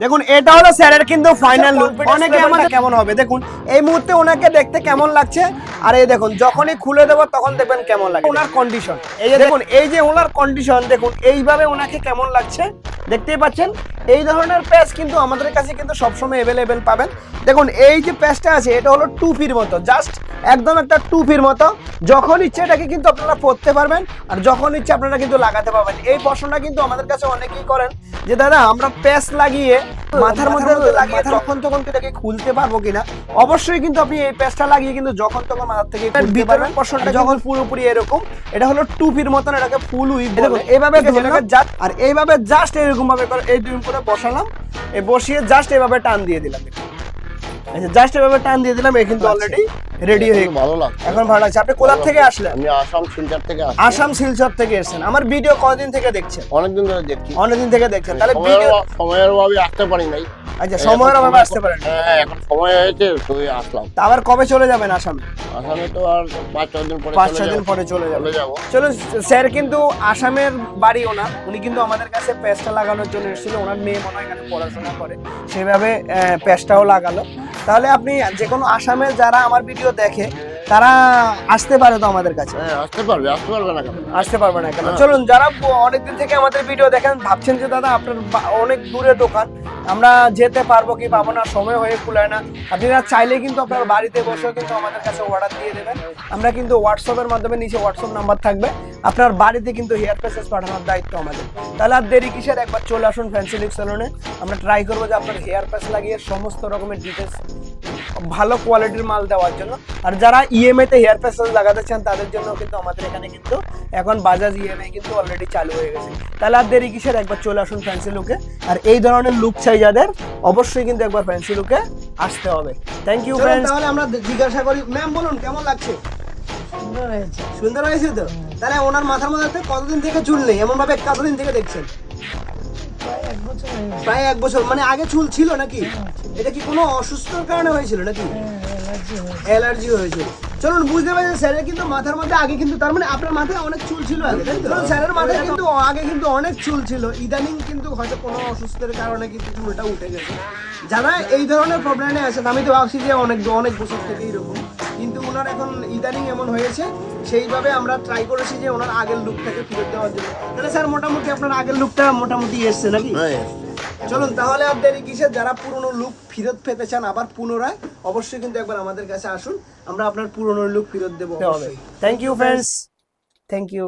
দেখুন এটা হলো স্যারের কিন্তু ফাইনাল লুক। অনেকে আমাদের কেমন হবে দেখুন, এই মুহূর্তে ওনাকে দেখতে কেমন লাগছে, আর এই দেখুন যখনই খুলে দেবো তখন দেখবেন কেমন লাগে ওনার কন্ডিশন। এই যে দেখুন, এই যে ওনার কন্ডিশন দেখুন, এইভাবে ওনাকে কেমন লাগছে দেখতেই পাচ্ছেন। এই ধরনের প্যাচ কিন্তু আমাদের কাছে কিন্তু সবসময় অ্যাভেলেবেল পাবেন। দেখুন এই যে প্যাচটা আছে এটা হলো টুপির মতো, জাস্ট একদম একটা টুপির মতো। যখন ইচ্ছে এটাকে কিন্তু আপনারা পরতে পারবেন, আর যখন ইচ্ছে আপনারা কিন্তু লাগাতে পারবেন। এই প্রশ্নটা কিন্তু আমাদের কাছে অনেকেই করেন যে দাদা আমরা প্যাচ লাগিয়ে মাথার মধ্যে লাগিয়ে যখন তখন এটাকে খুলতে পারবো কিনা। অবশ্যই কিন্তু আপনি এই প্যাচটা লাগিয়ে কিন্তু যখন তখন মাথার থেকে খুলতে পারবেন। প্রশ্নটা যখন পুরোপুরি এরকম, এটা হলো টুপির মতন, এটাকে ফুল উইপ বলে। এইভাবে আর এইভাবে জাস্ট এরকম ভাবে করে এই দুই করে বসালাম, এই বসিয়ে জাস্ট এইভাবে টান দিয়ে দিলাম। জাস্ট এভাবে টান দিয়ে দিলাম, এই কিন্তু অলরেডি রেডি হয়ে ভালো লাগছে, এখন ভালো লাগছে। আপনি কোথা থেকে আসলেন? আমি আসাম শিলচর থেকে আসছি। আসাম শিলচর থেকে এসেছেন। আমার ভিডিও কতদিন থেকে দেখছেন? অনেকদিন ধরে দেখছি। অনেকদিন থেকে দেখছেন, তাহলে ভিডিও সময়ের অভাবে আসতে পারি নাই। আচ্ছা, সময়ের অভাবে আসতে পারেন। হ্যাঁ, এখন সময় হয়েছে তো আসলাম। তা আবার কবে চলে যাবেন আসামে? আসামে তো আর 5-6 দিন পরে 5-6 দিন পরে চলে যাবো। চলুন, স্যার কিন্তু আসামের বাড়ি ওনার, উনি কিন্তু আমাদের কাছে প্যাচটা লাগানোর জন্য এসেছিল। ওনার মেয়ে মনে হয় এখানে পড়াশোনা করে, সেভাবে প্যাচটাও লাগালো। তাহলে আপনি যে কোনো আসামের যারা আমার ভিডিও দেখে তারা আসতে পারে তো আমাদের কাছে? হ্যাঁ, আসতে পারবে না কেন? আসতে পারবে না কেন? চলুন, যারা অনেকদিন থেকে আমাদের ভিডিও দেখেন, ভাবছেন যে দাদা আপনার অনেক দূরে দোকান, আমরা যেতে পারবো কি পাবো না, সময় হয়ে কুলায় না, আপনারা চাইলে কিন্তু আপনার বাড়িতে বসেও কিন্তু আমাদের কাছে অর্ডার দিয়ে দেবেন। আমরা কিন্তু হোয়াটসঅ্যাপের মাধ্যমে, নিচে হোয়াটসঅ্যাপ নাম্বার থাকবে, আপনার বাড়িতে কিন্তু হেয়ার প্যাচেস পাঠানোর দায়িত্ব আমাদের। তাহলে আর দেরি কিসের, একবার চলে আসুন ফ্যান্সি লিক সেলুনে। আমরা ট্রাই করবো যে আপনার হেয়ার প্যাচ লাগিয়ে সমস্ত রকমের ডিটেলস, ভালো কোয়ালিটির মাল দেওয়ার জন্য। আর যারা ইএমআই তে হেয়ার প্যাচ লাগাতে চান তাদের জন্য কিন্তু আমাদের এখানে কিন্তু এখন বাজাজ ইএমআই কিন্তু অলরেডি চালু হয়ে গেছে। তাহলে আর দেরি কিসের, একবার চলে আসুন ফ্যান্সি লুকে। আর এই ধরনের লুক চাই যাদের, অবশ্যই কিন্তু একবার ফ্যান্সি লুকে আসতে হবে। Thank you friends. তাহলে আমরা জিজ্ঞাসা করি, ম্যাম বলুন কেমন লাগছে? সুন্দর হয়েছে তো? তাহলে ওনার মাথার মধ্যে কতদিন থেকে চুল নেই, এমন ভাবে কতদিন থেকে দেখছেন? প্রায় 1 বছর। মানে আগে চুল ছিল নাকি? এটা কি কোনো অসুস্থতার কারণে হয়েছিল নাকি? অ্যালার্জি হয়েছিল। চলুন, বুঝতে পারছি স্যারের কিন্তু মাথার মধ্যে আগে কিন্তু, তার মানে আপনার মাথায় অনেক চুল ছিল আগে, তাই তো? স্যারের মাথায় কিন্তু আগে কিন্তু অনেক চুল ছিল, ইদানিং কিন্তু হয়তো কোনো অসুস্থতার কারণে কিন্তু চুলটা উঠে গেছে। যারা এই ধরনের প্রবলেমে আছেন, আমি তো ভাবছি যে অনেক বছর থেকে এরকম, কিন্তু ওনার এখন ইদানিং এমন হয়েছে, সেইভাবে আমরা ট্রাই করেছি যে ওনার আগের লুকটাকে ফেরত দেওয়ার জন্য। তাহলে স্যার মোটামুটি আপনার আগের লুকটা মোটামুটি এসছে নাকি? চলুন, তাহলে আর দেরি কিসের, যারা পুরনো লুক ফেরত পেতে চান আবার পুনরায়, অবশ্যই কিন্তু একবার আমাদের কাছে আসুন, আমরা আপনার পুরনো লুক ফেরত দেবো। Thank you friends, thank you.